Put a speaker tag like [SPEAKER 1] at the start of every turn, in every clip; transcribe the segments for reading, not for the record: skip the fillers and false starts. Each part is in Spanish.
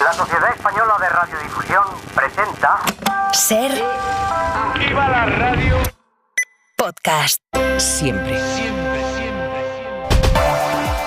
[SPEAKER 1] La Sociedad Española de Radiodifusión presenta...
[SPEAKER 2] Ser...
[SPEAKER 3] ¡Viva la radio!
[SPEAKER 2] Podcast. Siempre.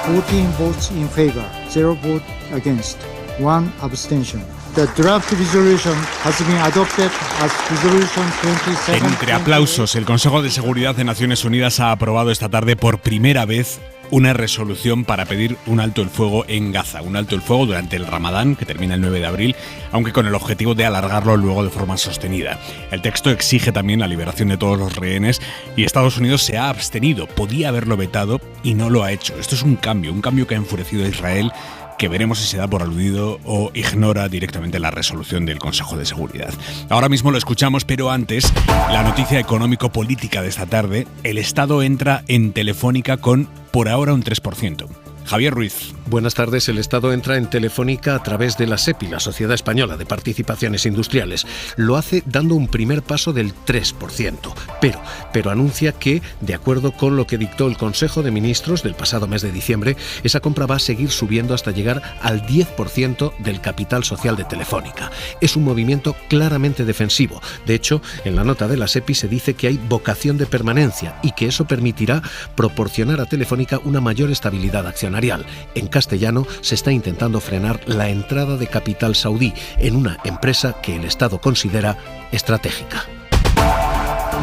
[SPEAKER 4] 14 votes in favor, 0 vote against, 1 abstention. The draft resolution has been adopted as resolution 27.
[SPEAKER 5] Entre aplausos, el Consejo de Seguridad de Naciones Unidas ha aprobado esta tarde por primera vez una resolución para pedir un alto el fuego en Gaza. Un alto el fuego durante el Ramadán, que termina el 9 de abril, aunque con el objetivo de alargarlo luego de forma sostenida. El texto exige también la liberación de todos los rehenes y Estados Unidos se ha abstenido. Podía haberlo vetado y no lo ha hecho. Esto es un cambio que ha enfurecido a Israel, que veremos si se da por aludido o ignora directamente la resolución del Consejo de Seguridad. Ahora mismo lo escuchamos, pero antes, la noticia económico-política de esta tarde: el Estado entra en Telefónica con, por ahora, un 3%. Javier Ruiz.
[SPEAKER 6] Buenas tardes. El Estado entra en Telefónica a través de la SEPI, la Sociedad Española de Participaciones Industriales. Lo hace dando un primer paso del 3%. Pero anuncia que, de acuerdo con lo que dictó el Consejo de Ministros del pasado mes de diciembre, esa compra va a seguir subiendo hasta llegar al 10% del capital social de Telefónica. Es un movimiento claramente defensivo. De hecho, en la nota de la SEPI se dice que hay vocación de permanencia y que eso permitirá proporcionar a Telefónica una mayor estabilidad accionarial. En castellano, se está intentando frenar la entrada de capital saudí en una empresa que el Estado considera estratégica.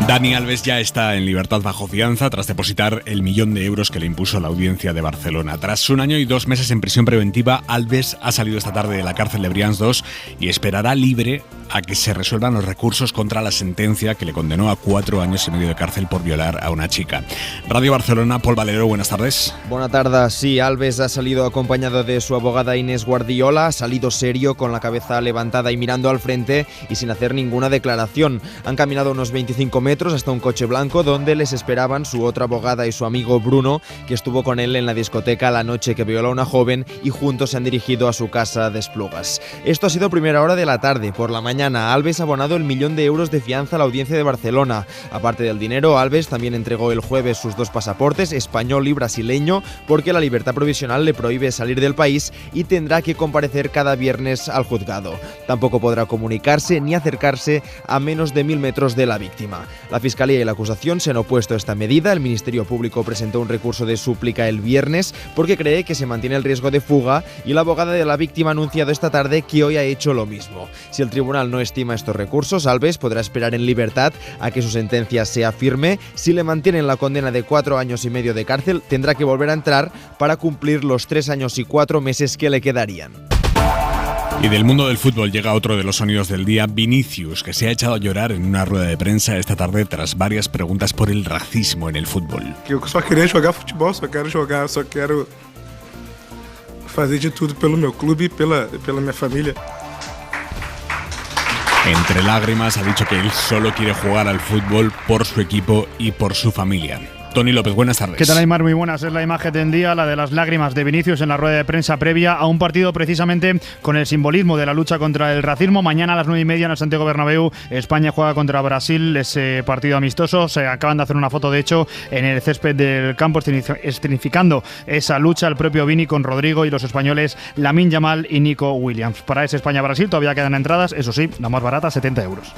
[SPEAKER 5] Dani Alves ya está en libertad bajo fianza tras depositar el 1.000.000 de euros que le impuso la Audiencia de Barcelona. Tras 1 año y 2 meses en prisión preventiva, Alves ha salido esta tarde de la cárcel de Brians 2 y esperará libre a que se resuelvan los recursos contra la sentencia que le condenó a 4 años y medio de cárcel por violar a una chica. Radio Barcelona, Pol Valero, buenas tardes.
[SPEAKER 7] Buenas tardes. Sí, Alves ha salido acompañado de su abogada Inés Guardiola, ha salido serio, con la cabeza levantada y mirando al frente y sin hacer ninguna declaración. Han caminado unos 25 metros hasta un coche blanco donde les esperaban su otra abogada y su amigo Bruno, que estuvo con él en la discoteca la noche que violó a una joven, y juntos se han dirigido a su casa de Esplugas. Esto ha sido a primera hora de la tarde. Por la mañana, Alves ha abonado el 1.000.000 de euros de fianza a la Audiencia de Barcelona. Aparte del dinero, Alves también entregó el jueves sus 2 pasaportes, español y brasileño, porque la libertad provisional le prohíbe salir del país y tendrá que comparecer cada viernes al juzgado. Tampoco podrá comunicarse ni acercarse a menos de 1.000 metros de la víctima. La Fiscalía y la acusación se han opuesto a esta medida. El Ministerio Público presentó un recurso de súplica el viernes porque cree que se mantiene el riesgo de fuga, y la abogada de la víctima ha anunciado esta tarde que hoy ha hecho lo mismo. Si el tribunal no estima estos recursos, Alves podrá esperar en libertad a que su sentencia sea firme. Si le mantienen la condena de 4 años y medio de cárcel, tendrá que volver a entrar para cumplir los 3 años y 4 meses que le quedarían.
[SPEAKER 5] Y del mundo del fútbol llega otro de los sonidos del día: Vinicius, que se ha echado a llorar en una rueda de prensa esta tarde tras varias preguntas por el racismo en el fútbol.
[SPEAKER 8] Eu só queria jogar futebol, só quero fazer de tudo pelo meu clube e pela minha família.
[SPEAKER 5] Entre lágrimas ha dicho que él solo quiere jugar al fútbol por su equipo y por su familia. Tony López, buenas tardes.
[SPEAKER 9] ¿Qué tal, Aymar? Muy buenas. Es la imagen del día, la de las lágrimas de Vinicius en la rueda de prensa previa a un partido precisamente con el simbolismo de la lucha contra el racismo. Mañana a las 9:30 en el Santiago Bernabéu, España juega contra Brasil, ese partido amistoso. Se acaban de hacer una foto, de hecho, en el césped del campo, escenificando esa lucha el propio Vini con Rodrigo y los españoles Lamine Yamal y Nico Williams. Para ese España-Brasil todavía quedan entradas, eso sí, la más barata, 70 euros.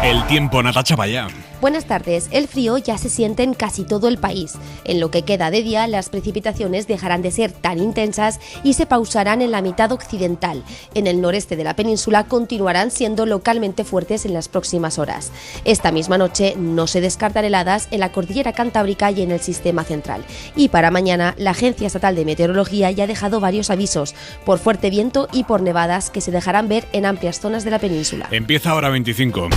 [SPEAKER 5] El tiempo, Natacha Payá.
[SPEAKER 10] Buenas tardes. El frío ya se siente en casi todo el país. En lo que queda de día, las precipitaciones dejarán de ser tan intensas y se pausarán en la mitad occidental. En el noreste de la península continuarán siendo localmente fuertes en las próximas horas. Esta misma noche no se descartan heladas en la cordillera cantábrica y en el sistema central. Y para mañana, la Agencia Estatal de Meteorología ya ha dejado varios avisos por fuerte viento y por nevadas que se dejarán ver en amplias zonas de la península.
[SPEAKER 5] Empieza ahora 25.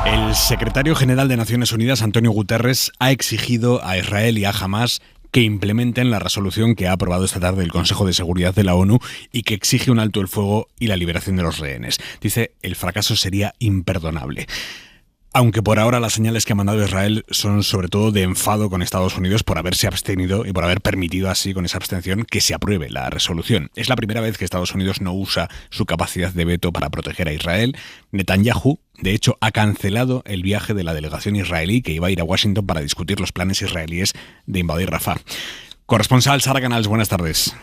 [SPEAKER 5] El secretario general de Naciones Unidas, Antonio Guterres, ha exigido a Israel y a Hamás que implementen la resolución que ha aprobado esta tarde el Consejo de Seguridad de la ONU y que exige un alto el fuego y la liberación de los rehenes. Dice, el fracaso sería imperdonable. Aunque por ahora las señales que ha mandado Israel son sobre todo de enfado con Estados Unidos por haberse abstenido y por haber permitido así, con esa abstención, que se apruebe la resolución. Es la primera vez que Estados Unidos no usa su capacidad de veto para proteger a Israel. Netanyahu, de hecho, ha cancelado el viaje de la delegación israelí que iba a ir a Washington para discutir los planes israelíes de invadir Rafah. Corresponsal Sara Canals, buenas tardes.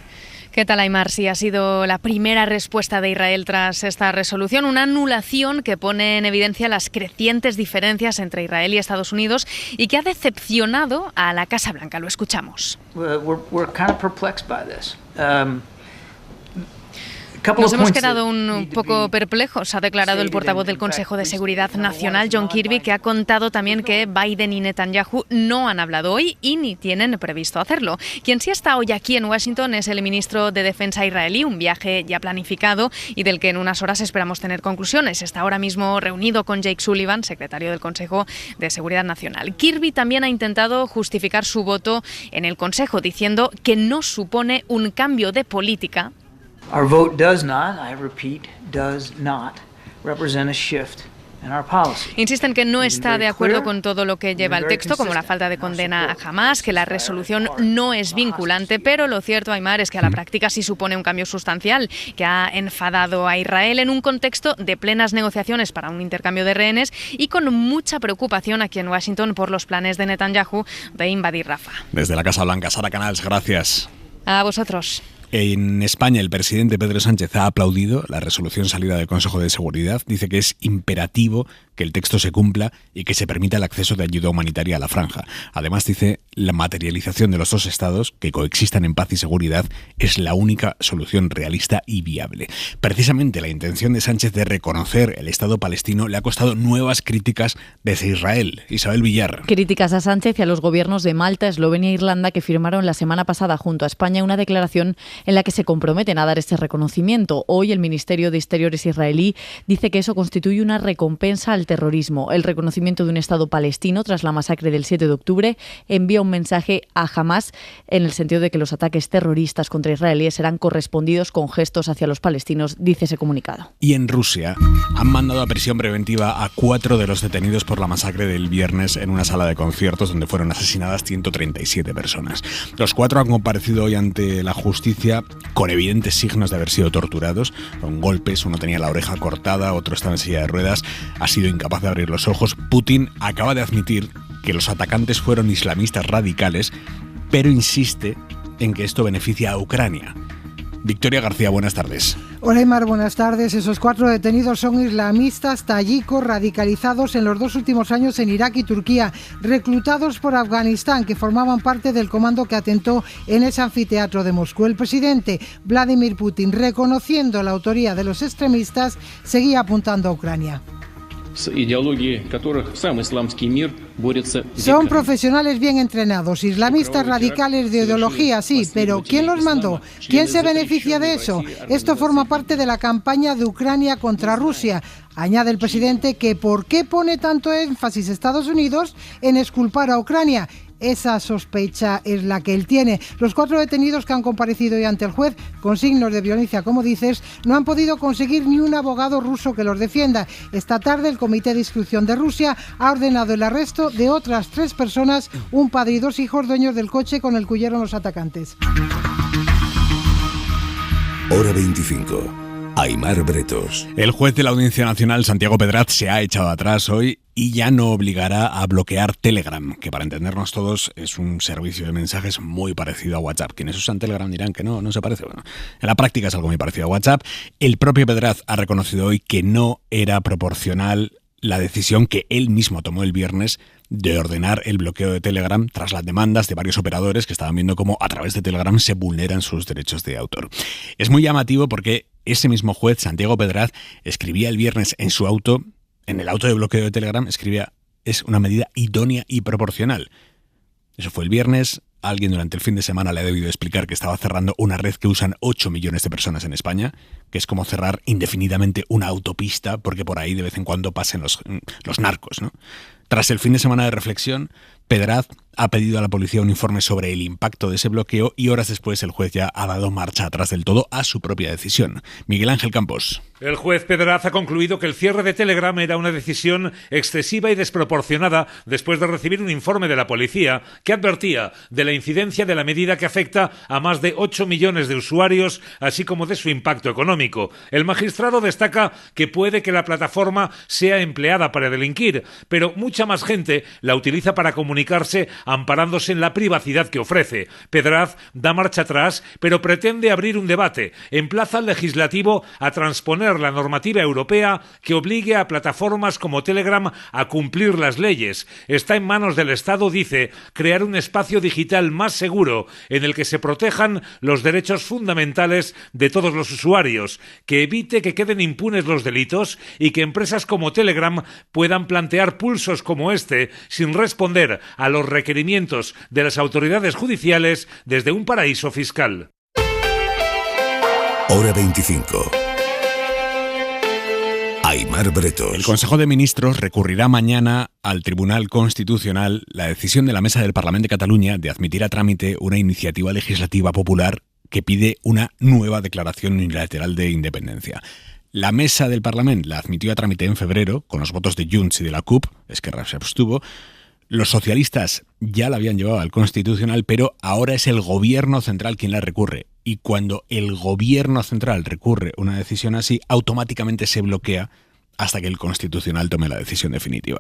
[SPEAKER 11] ¿Qué tal, Aimar? Sí, ha sido la primera respuesta de Israel tras esta resolución, una anulación que pone en evidencia las crecientes diferencias entre Israel y Estados Unidos y que ha decepcionado a la Casa Blanca. Lo escuchamos.
[SPEAKER 12] We're kind of perplexed by this.
[SPEAKER 11] Nos hemos quedado un poco perplejos, ha declarado el portavoz del Consejo de Seguridad Nacional, John Kirby, que ha contado también que Biden y Netanyahu no han hablado hoy y ni tienen previsto hacerlo. Quien sí está hoy aquí en Washington es el ministro de Defensa israelí, un viaje ya planificado y del que en unas horas esperamos tener conclusiones. Está ahora mismo reunido con Jake Sullivan, secretario del Consejo de Seguridad Nacional. Kirby también ha intentado justificar su voto en el Consejo, diciendo que no supone un cambio de política.
[SPEAKER 12] Our vote does not, I repeat, does not represent a shift in our policy.
[SPEAKER 11] Insisten que no está de acuerdo con todo lo que lleva el texto, como la falta de condena a Hamás, que la resolución no es vinculante, pero lo cierto, Aimar, es que a la práctica sí supone un cambio sustancial, que ha enfadado a Israel en un contexto de plenas negociaciones para un intercambio de rehenes y con mucha preocupación aquí en Washington por los planes de Netanyahu de invadir Rafah.
[SPEAKER 5] Desde la Casa Blanca, Sara Canals, gracias.
[SPEAKER 11] A vosotros.
[SPEAKER 5] En España, el presidente Pedro Sánchez ha aplaudido la resolución salida del Consejo de Seguridad. Dice que es imperativo que el texto se cumpla y que se permita el acceso de ayuda humanitaria a la franja. Además, dice, la materialización de los dos estados, que coexistan en paz y seguridad, es la única solución realista y viable. Precisamente la intención de Sánchez de reconocer el Estado palestino le ha costado nuevas críticas desde Israel. Isabel Villar.
[SPEAKER 13] Críticas a Sánchez y a los gobiernos de Malta, Eslovenia e Irlanda, que firmaron la semana pasada junto a España una declaración en la que se comprometen a dar este reconocimiento. Hoy el Ministerio de Exteriores israelí dice que eso constituye una recompensa al terrorismo. El reconocimiento de un Estado palestino tras la masacre del 7 de octubre envía un mensaje a Hamás en el sentido de que los ataques terroristas contra israelíes serán correspondidos con gestos hacia los palestinos, dice ese comunicado.
[SPEAKER 5] Y en Rusia han mandado a prisión preventiva a 4 de los detenidos por la masacre del viernes en una sala de conciertos donde fueron asesinadas 137 personas. Los 4 han comparecido hoy ante la justicia con evidentes signos de haber sido torturados, con golpes. Uno tenía la oreja cortada, otro estaba en silla de ruedas, ha sido incapaz de abrir los ojos. Putin acaba de admitir que los atacantes fueron islamistas radicales, pero insiste en que esto beneficia a Ucrania. Victoria García, buenas tardes.
[SPEAKER 14] Hola, Aimar, buenas tardes. Esos 4 detenidos son islamistas tayikos radicalizados en los 2 últimos años en Irak y Turquía, reclutados por Afganistán, que formaban parte del comando que atentó en ese anfiteatro de Moscú. El presidente Vladimir Putin, reconociendo la autoría de los extremistas, seguía apuntando a Ucrania. Son profesionales bien entrenados, islamistas radicales de ideología, sí, pero ¿quién los mandó? ¿Quién se beneficia de eso? Esto forma parte de la campaña de Ucrania contra Rusia. Añade el presidente que ¿por qué pone tanto énfasis Estados Unidos en exculpar a Ucrania? Esa sospecha es la que él tiene. Los 4 detenidos que han comparecido hoy ante el juez con signos de violencia, como dices, no han podido conseguir ni un abogado ruso que los defienda. Esta tarde el Comité de Instrucción de Rusia ha ordenado el arresto de otras 3 personas, un padre y 2 hijos dueños del coche con el que huyeron los atacantes.
[SPEAKER 15] Hora 25. Aimar Bretos.
[SPEAKER 5] El juez de la Audiencia Nacional, Santiago Pedraz, se ha echado atrás hoy y ya no obligará a bloquear Telegram, que para entendernos todos es un servicio de mensajes muy parecido a WhatsApp. Quienes usan Telegram dirán que no se parece. Bueno, en la práctica es algo muy parecido a WhatsApp. El propio Pedraz ha reconocido hoy que no era proporcional la decisión que él mismo tomó el viernes de ordenar el bloqueo de Telegram tras las demandas de varios operadores que estaban viendo cómo a través de Telegram se vulneran sus derechos de autor. Es muy llamativo porque ese mismo juez, Santiago Pedraz, escribía el viernes en su auto, en el auto de bloqueo de Telegram, escribía: es una medida idónea y proporcional. Eso fue el viernes. Alguien durante el fin de semana le ha debido explicar que estaba cerrando una red que usan 8 millones de personas en España, que es como cerrar indefinidamente una autopista porque por ahí de vez en cuando pasen los narcos, ¿no? Tras el fin de semana de reflexión, Pedraz ha pedido a la policía un informe sobre el impacto de ese bloqueo y horas después el juez ya ha dado marcha atrás del todo a su propia decisión. Miguel Ángel Campos.
[SPEAKER 16] El juez Pedraz ha concluido que el cierre de Telegram era una decisión excesiva y desproporcionada después de recibir un informe de la policía que advertía de la incidencia de la medida que afecta a más de 8 millones de usuarios, así como de su impacto económico. El magistrado destaca que puede que la plataforma sea empleada para delinquir, pero muchas mucha más gente la utiliza para comunicarse amparándose en la privacidad que ofrece. Pedraz da marcha atrás, pero pretende abrir un debate. Emplaza al legislativo a transponer la normativa europea que obligue a plataformas como Telegram a cumplir las leyes. Está en manos del Estado, dice, crear un espacio digital más seguro en el que se protejan los derechos fundamentales de todos los usuarios, que evite que queden impunes los delitos y que empresas como Telegram puedan plantear pulsos como este sin responder a los requerimientos de las autoridades judiciales desde un paraíso fiscal.
[SPEAKER 15] Hora 25. Aimar Bretos.
[SPEAKER 5] El Consejo de Ministros recurrirá mañana al Tribunal Constitucional la decisión de la Mesa del Parlament de Cataluña de admitir a trámite una iniciativa legislativa popular que pide una nueva declaración unilateral de independencia. La Mesa del Parlament la admitió a trámite en febrero con los votos de Junts y de la CUP, Esquerra se abstuvo. Los socialistas ya la habían llevado al Constitucional, pero ahora es el Gobierno central quien la recurre. Y cuando el Gobierno central recurre una decisión así, automáticamente se bloquea hasta que el Constitucional tome la decisión definitiva.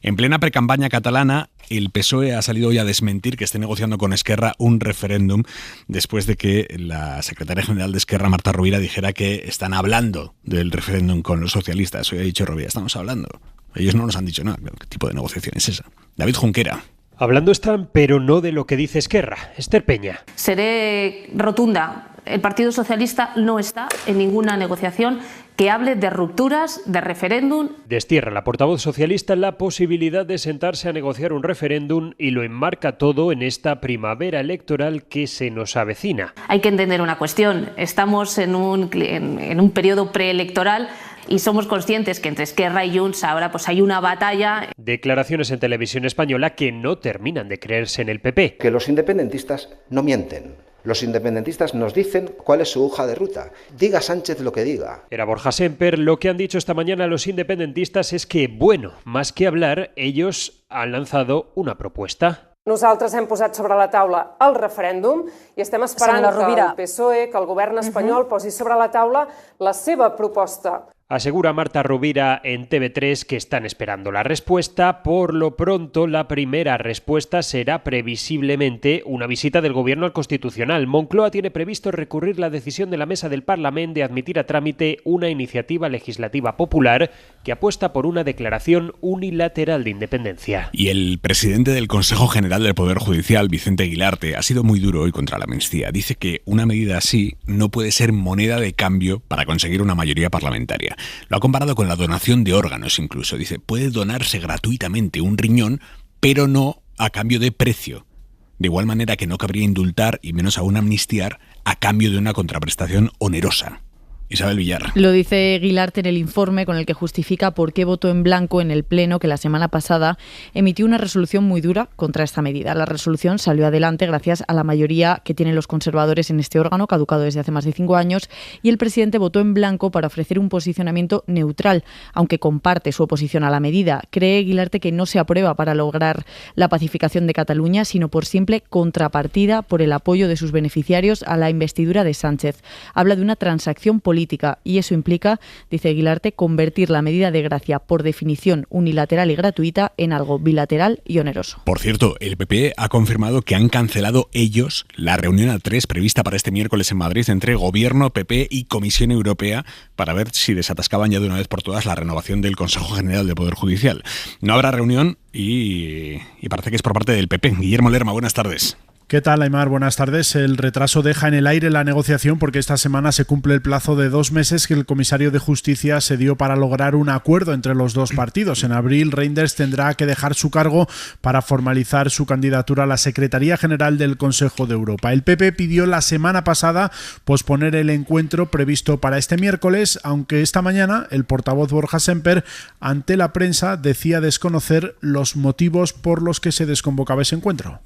[SPEAKER 5] En plena precampaña catalana, el PSOE ha salido hoy a desmentir que esté negociando con Esquerra un referéndum después de que la secretaria general de Esquerra, Marta Rovira, dijera que están hablando del referéndum con los socialistas. Hoy ha dicho Rovira, estamos hablando. Ellos no nos han dicho nada. ¿Qué tipo de negociación es esa? David Junquera.
[SPEAKER 17] Hablando están, pero no de lo que dice Esquerra. Esther Peña.
[SPEAKER 18] Seré rotunda. El Partido Socialista no está en ninguna negociación que hable de rupturas, de referéndum.
[SPEAKER 17] Destierra la portavoz socialista la posibilidad de sentarse a negociar un referéndum y lo enmarca todo en esta primavera electoral que se nos avecina.
[SPEAKER 18] Hay que entender una cuestión. Estamos en un periodo preelectoral y somos conscientes que entre Esquerra y Junts ahora pues hay una batalla.
[SPEAKER 17] Declaraciones en Televisión Española que no terminan de creerse en el PP.
[SPEAKER 19] Que los independentistas no mienten. Los independentistas nos dicen cuál es su hoja de ruta. Diga Sánchez lo que diga.
[SPEAKER 17] Era Borja Semper. Lo que han dicho esta mañana los independentistas es que, bueno, más que hablar, ellos han lanzado una propuesta.
[SPEAKER 20] Nosaltres hem posat sobre la taula el referèndum i estem esperant que el PSOE, que el govern espanyol posi sobre la taula la seva proposta.
[SPEAKER 17] Asegura Marta Rovira en TV3 que están esperando la respuesta. Por lo pronto, la primera respuesta será previsiblemente una visita del Gobierno al Constitucional. Moncloa tiene previsto recurrir la decisión de la Mesa del Parlament de admitir a trámite una iniciativa legislativa popular que apuesta por una declaración unilateral de independencia.
[SPEAKER 5] Y el presidente del Consejo General del Poder Judicial, Vicente Aguilarte, ha sido muy duro hoy contra la amnistía. Dice que una medida así no puede ser moneda de cambio para conseguir una mayoría parlamentaria. Lo ha comparado con la donación de órganos incluso. Dice, puede donarse gratuitamente un riñón, pero no a cambio de precio. De igual manera que no cabría indultar y menos aún amnistiar a cambio de una contraprestación onerosa. Isabel Villar.
[SPEAKER 13] Lo dice Aguilarte en el informe con el que justifica por qué votó en blanco en el Pleno que la semana pasada emitió una resolución muy dura contra esta medida. La resolución salió adelante gracias a la mayoría que tienen los conservadores en este órgano, caducado desde hace más de 5 años, y el presidente votó en blanco para ofrecer un posicionamiento neutral, aunque comparte su oposición a la medida. Cree Aguilarte que no se aprueba para lograr la pacificación de Cataluña, sino por simple contrapartida por el apoyo de sus beneficiarios a la investidura de Sánchez. Habla de una transacción política y eso implica, dice Aguilarte, convertir la medida de gracia por definición unilateral y gratuita en algo bilateral y oneroso.
[SPEAKER 5] Por cierto, el PP ha confirmado que han cancelado ellos la reunión a 3 prevista para este miércoles en Madrid entre Gobierno, PP y Comisión Europea para ver si desatascaban ya de una vez por todas la renovación del Consejo General del Poder Judicial. No habrá reunión y parece que es por parte del PP. Guillermo Lerma, buenas tardes.
[SPEAKER 21] ¿Qué tal, Aimar? Buenas tardes. El retraso deja en el aire la negociación porque esta semana se cumple el plazo de 2 meses que el comisario de Justicia se dio para lograr un acuerdo entre los dos partidos. En abril, Reinders tendrá que dejar su cargo para formalizar su candidatura a la Secretaría General del Consejo de Europa. El PP pidió la semana pasada posponer el encuentro previsto para este miércoles, aunque esta mañana el portavoz Borja Semper, ante la prensa, decía desconocer los motivos por los que se desconvocaba ese encuentro.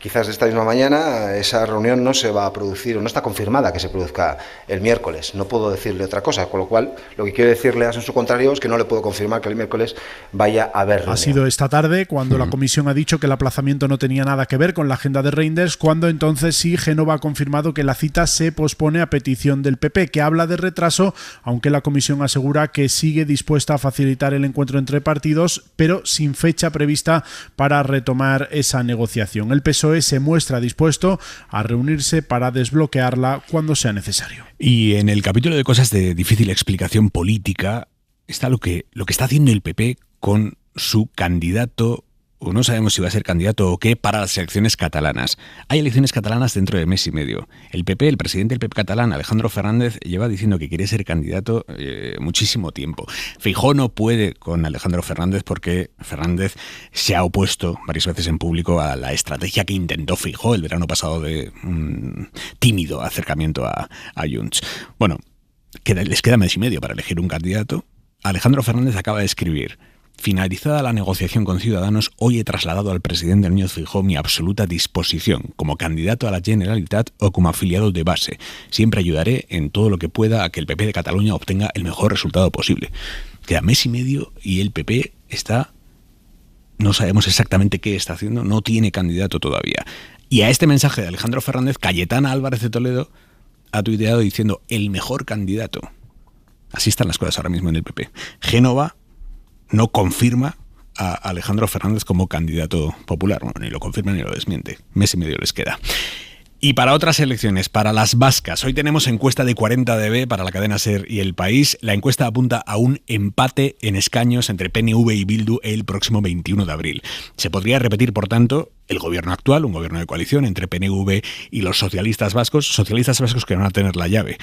[SPEAKER 19] Quizás esta misma mañana esa reunión no se va a producir, o no está confirmada que se produzca el miércoles. No puedo decirle otra cosa, con lo cual lo que quiero decirle a su contrario es que no le puedo confirmar que el miércoles vaya a haber reunión.
[SPEAKER 21] Ha sido esta tarde cuando la comisión ha dicho que el aplazamiento no tenía nada que ver con la agenda de Reinders, cuando entonces sí Génova ha confirmado que la cita se pospone a petición del PP, que habla de retraso, aunque la comisión asegura que sigue dispuesta a facilitar el encuentro entre partidos, pero sin fecha prevista para retomar esa negociación. El PSOE se muestra dispuesto a reunirse para desbloquearla cuando sea necesario.
[SPEAKER 5] Y en el capítulo de cosas de difícil explicación política está lo que está haciendo el PP con su candidato, o no sabemos si va a ser candidato o qué, para las elecciones catalanas. Hay elecciones catalanas dentro de mes y medio. El PP, el presidente del PP catalán, Alejandro Fernández, lleva diciendo que quiere ser candidato muchísimo tiempo. Feijóo no puede con Alejandro Fernández porque Fernández se ha opuesto varias veces en público a la estrategia que intentó Feijóo el verano pasado de un tímido acercamiento a Junts. Bueno, les queda mes y medio para elegir un candidato. Alejandro Fernández acaba de escribir: finalizada la negociación con Ciudadanos, hoy he trasladado al presidente Núñez Feijóo mi absoluta disposición como candidato a la Generalitat o como afiliado de base. Siempre ayudaré en todo lo que pueda a que el PP de Cataluña obtenga el mejor resultado posible. Queda mes y medio y el PP está... No sabemos exactamente qué está haciendo, no tiene candidato todavía. Y a este mensaje de Alejandro Fernández, Cayetana Álvarez de Toledo ha tuiteado diciendo: el mejor candidato. Así están las cosas ahora mismo en el PP. Génova no confirma a Alejandro Fernández como candidato popular. Bueno, ni lo confirma ni lo desmiente. Mes y medio les queda. Y para otras elecciones, para las vascas, hoy tenemos encuesta de 40DB para la cadena SER y El País. La encuesta apunta a un empate en escaños entre PNV y Bildu el próximo 21 de abril. Se podría repetir, por tanto, el gobierno actual, un gobierno de coalición entre PNV y los socialistas vascos que van a tener la llave.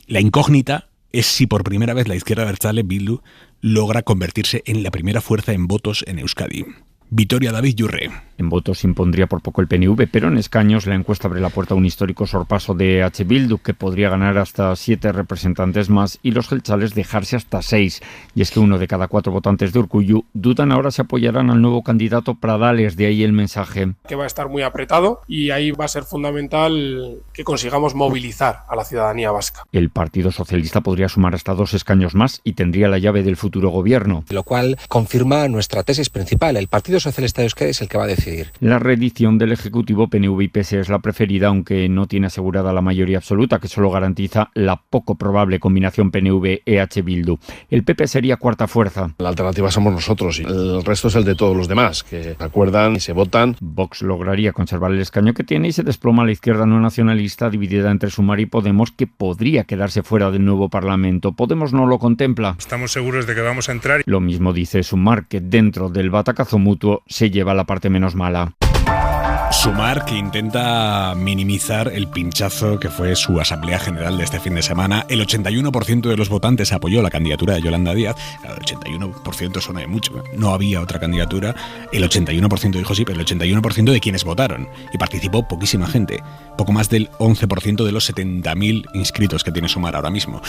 [SPEAKER 5] La incógnita es si por primera vez la izquierda abertzale, Bildu, logra convertirse en la primera fuerza en votos en Euskadi. Vitoria David Yurre.
[SPEAKER 1] En votos impondría por poco el PNV, pero en escaños la encuesta abre la puerta a un histórico sorpaso de H. Bildu, que podría ganar hasta 7 representantes más y los jeltzales dejarse hasta 6. Y es que 1 de cada 4 votantes de Urkullu dudan ahora si apoyarán al nuevo candidato Pradales, de ahí el mensaje.
[SPEAKER 22] Que va a estar muy apretado y ahí va a ser fundamental que consigamos movilizar a la ciudadanía vasca.
[SPEAKER 1] El Partido Socialista podría sumar hasta 2 escaños más y tendría la llave del futuro gobierno.
[SPEAKER 23] Lo cual confirma nuestra tesis principal. El Partido Socialista de Euskadi es el que va a decidir.
[SPEAKER 1] La reedición del Ejecutivo PNV y PS es la preferida, aunque no tiene asegurada la mayoría absoluta, que solo garantiza la poco probable combinación PNV-EH Bildu. El PP sería cuarta fuerza.
[SPEAKER 24] La alternativa somos nosotros y el resto es el de todos los demás, que se acuerdan y se votan.
[SPEAKER 1] Vox lograría conservar el escaño que tiene y se desploma la izquierda no nacionalista, dividida entre Sumar y Podemos, que podría quedarse fuera del nuevo Parlamento. Podemos no lo contempla.
[SPEAKER 25] Estamos seguros de que vamos a entrar.
[SPEAKER 1] Lo mismo dice Sumar, que dentro del batacazo mutuo se lleva la parte menos mala.
[SPEAKER 5] Sumar, que intenta minimizar el pinchazo que fue su Asamblea General de este fin de semana. El 81% de los votantes apoyó la candidatura de Yolanda Díaz. Claro, el 81% suena de mucho. No había otra candidatura. El 81% dijo sí, pero el 81% de quienes votaron. Y participó poquísima gente. Poco más del 11% de los 70.000 inscritos que tiene Sumar ahora mismo.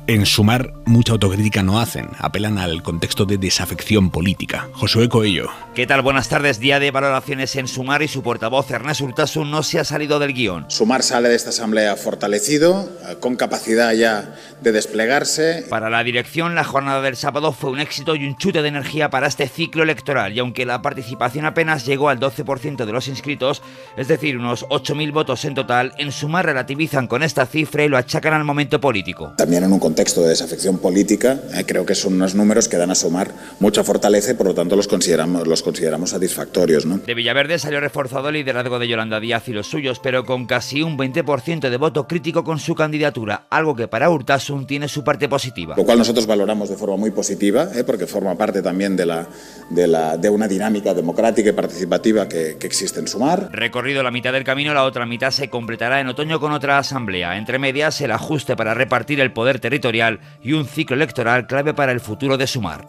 [SPEAKER 5] En Sumar, mucha autocrítica no hacen. Apelan al contexto de desafección política. Josué Coello.
[SPEAKER 26] ¿Qué tal? Buenas tardes. Día de valoraciones en Sumar y su portavoz, Ernest Urtasun, no se ha salido del guión.
[SPEAKER 27] Sumar sale de esta asamblea fortalecido, con capacidad ya de desplegarse.
[SPEAKER 26] Para la dirección, la jornada del sábado fue un éxito y un chute de energía para este ciclo electoral. Y aunque la participación apenas llegó al 12% de los inscritos, es decir, unos 8.000 votos en total, en Sumar relativizan con esta cifra y lo achacan al momento político.
[SPEAKER 27] También en un contexto de desafección política, creo que son unos números que dan a Sumar mucha fortaleza y por lo tanto los consideramos satisfactorios, ¿no?
[SPEAKER 26] De Villaverde salió reforzado el liderazgo de Yolanda Díaz y los suyos, pero con casi un 20% de voto crítico con su candidatura, algo que para Urtasun tiene su parte positiva.
[SPEAKER 27] Lo cual nosotros valoramos de forma muy positiva, porque forma parte también de una dinámica democrática y participativa que existe en Sumar.
[SPEAKER 26] Recorrido la mitad del camino, la otra mitad se completará en otoño con otra asamblea. Entre medias, el ajuste para repartir el poder territorial y un ciclo electoral clave para el futuro de Sumar.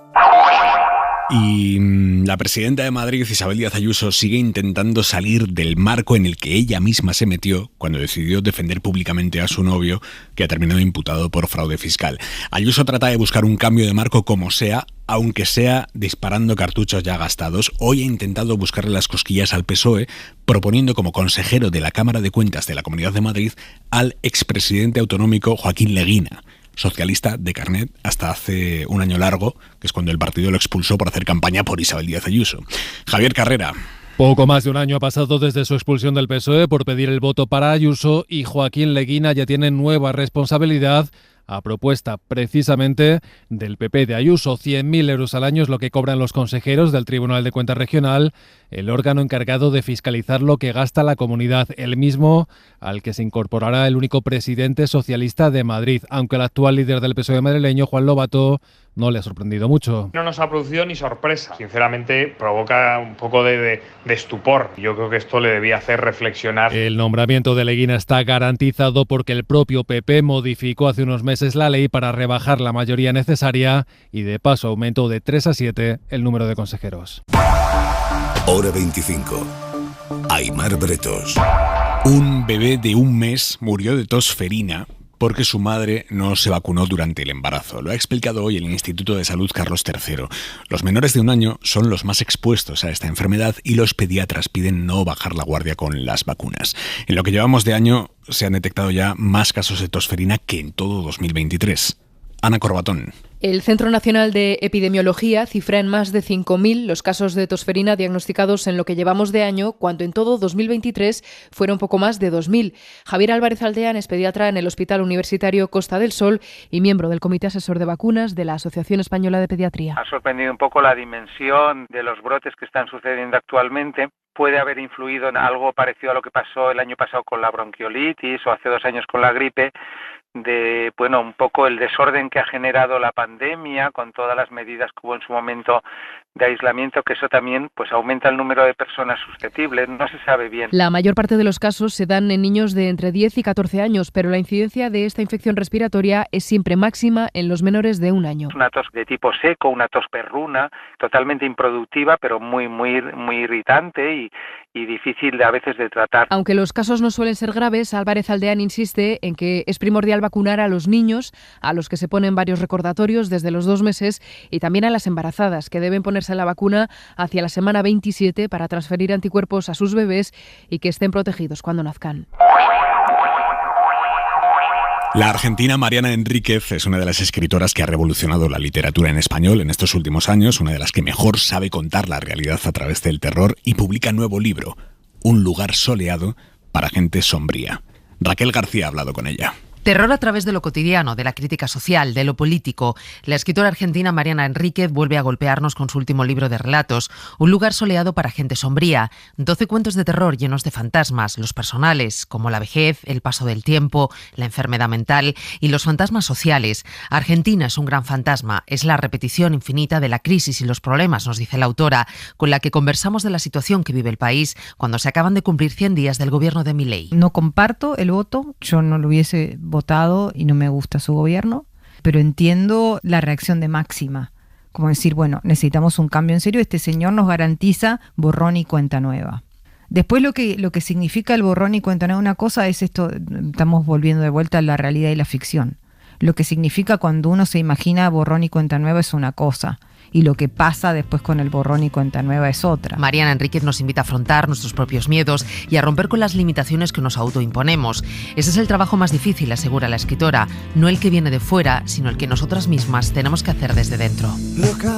[SPEAKER 5] Y la presidenta de Madrid, Isabel Díaz Ayuso, sigue intentando salir del marco en el que ella misma se metió cuando decidió defender públicamente a su novio, que ha terminado imputado por fraude fiscal. Ayuso trata de buscar un cambio de marco como sea, aunque sea disparando cartuchos ya gastados. Hoy ha intentado buscarle las cosquillas al PSOE, proponiendo como consejero de la Cámara de Cuentas de la Comunidad de Madrid al expresidente autonómico Joaquín Leguina, socialista de carnet hasta hace un año largo, que es cuando el partido lo expulsó por hacer campaña por Isabel Díaz Ayuso. Javier Carrera.
[SPEAKER 2] Poco más de un año ha pasado desde su expulsión del PSOE por pedir el voto para Ayuso y Joaquín Leguina ya tiene nueva responsabilidad a propuesta precisamente del PP de Ayuso. 100.000 euros al año es lo que cobran los consejeros del Tribunal de Cuentas Regional, el órgano encargado de fiscalizar lo que gasta la comunidad, el mismo al que se incorporará el único presidente socialista de Madrid, aunque el actual líder del PSOE madrileño, Juan Lobato, no le ha sorprendido mucho.
[SPEAKER 3] No nos ha producido ni sorpresa. Sinceramente, provoca un poco de estupor. Yo creo que esto le debía hacer reflexionar.
[SPEAKER 2] El nombramiento de Leguina está garantizado porque el propio PP modificó hace unos meses la ley para rebajar la mayoría necesaria y de paso aumentó de 3 a 7 el número de consejeros.
[SPEAKER 15] Hora 25. Aimar Bretos.
[SPEAKER 5] Un bebé de 1 mes murió de tosferina porque su madre no se vacunó durante el embarazo. Lo ha explicado hoy el Instituto de Salud Carlos III. Los menores de 1 año son los más expuestos a esta enfermedad y los pediatras piden no bajar la guardia con las vacunas. En lo que llevamos de año se han detectado ya más casos de tosferina que en todo 2023. Ana Corbatón.
[SPEAKER 4] El Centro Nacional de Epidemiología cifra en más de 5.000 los casos de tosferina diagnosticados en lo que llevamos de año, cuando en todo 2023 fueron poco más de 2.000. Javier Álvarez Aldeán es pediatra en el Hospital Universitario Costa del Sol y miembro del Comité Asesor de Vacunas de la Asociación Española de Pediatría.
[SPEAKER 6] Ha sorprendido un poco la dimensión de los brotes que están sucediendo actualmente. Puede haber influido en algo parecido a lo que pasó el año pasado con la bronquiolitis o hace 2 años con la gripe, de un poco el desorden que ha generado la pandemia con todas las medidas que hubo en su momento de aislamiento, que eso también aumenta el número de personas susceptibles, no se sabe bien.
[SPEAKER 4] La mayor parte de los casos se dan en niños de entre 10 y 14 años, pero la incidencia de esta infección respiratoria es siempre máxima en los menores de 1 año.
[SPEAKER 6] Una tos de tipo seco, una tos perruna, totalmente improductiva, pero muy irritante y difícil a veces de tratar.
[SPEAKER 4] Aunque los casos no suelen ser graves, Álvarez Aldeán insiste en que es primordial vacunar a los niños, a los que se ponen varios recordatorios desde los 2 meses, y también a las embarazadas, que deben ponerse la vacuna hacia la semana 27 para transferir anticuerpos a sus bebés y que estén protegidos cuando nazcan.
[SPEAKER 5] La argentina Mariana Enríquez es una de las escritoras que ha revolucionado la literatura en español en estos últimos años, una de las que mejor sabe contar la realidad a través del terror, y publica un nuevo libro, Un lugar soleado para gente sombría. Raquel García ha hablado con ella.
[SPEAKER 7] Terror a través de lo cotidiano, de la crítica social, de lo político. La escritora argentina Mariana Enríquez vuelve a golpearnos con su último libro de relatos, Un lugar soleado para gente sombría. 12 cuentos de terror llenos de fantasmas, los personales, como la vejez, el paso del tiempo, la enfermedad mental, y los fantasmas sociales. Argentina es un gran fantasma, es la repetición infinita de la crisis y los problemas, nos dice la autora, con la que conversamos de la situación que vive el país cuando se acaban de cumplir 100 días del gobierno de Milei.
[SPEAKER 8] No comparto el voto, yo no lo hubiese votado y no me gusta su gobierno, pero entiendo la reacción de Máxima, como decir, necesitamos un cambio en serio, este señor nos garantiza borrón y cuenta nueva. Después lo que significa el borrón y cuenta nueva, una cosa es esto, estamos volviendo de vuelta a la realidad y la ficción. Lo que significa cuando uno se imagina borrón y cuenta nueva es una cosa, y lo que pasa después con el borrón y cuenta nueva es otra.
[SPEAKER 7] Mariana Enríquez nos invita a afrontar nuestros propios miedos y a romper con las limitaciones que nos autoimponemos. Ese es el trabajo más difícil, asegura la escritora, no el que viene de fuera, sino el que nosotras mismas tenemos que hacer desde dentro.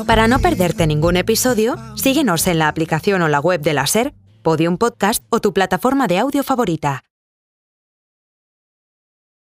[SPEAKER 9] Para no perderte ningún episodio, síguenos en la aplicación o la web de la SER, Podium Podcast o tu plataforma de audio favorita.